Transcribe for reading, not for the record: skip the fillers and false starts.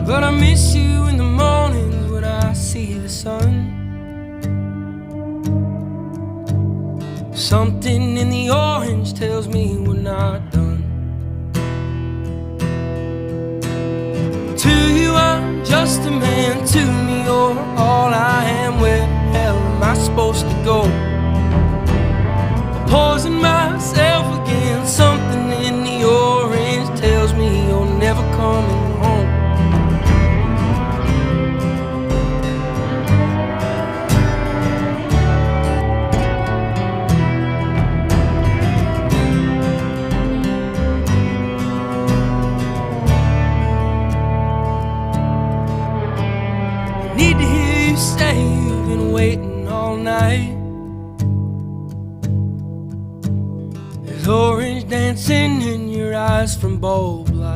But I miss you in the mornings when I see the sun. Something in the orange tells me we're not done. To you I'm just a man, to me you're all I am. Where the hell am I supposed to go? I'm poisoning myself again. Something in the orange tells me you're never coming home. Need to hear you say you've been waiting all night. There's orange dancing in your eyes from both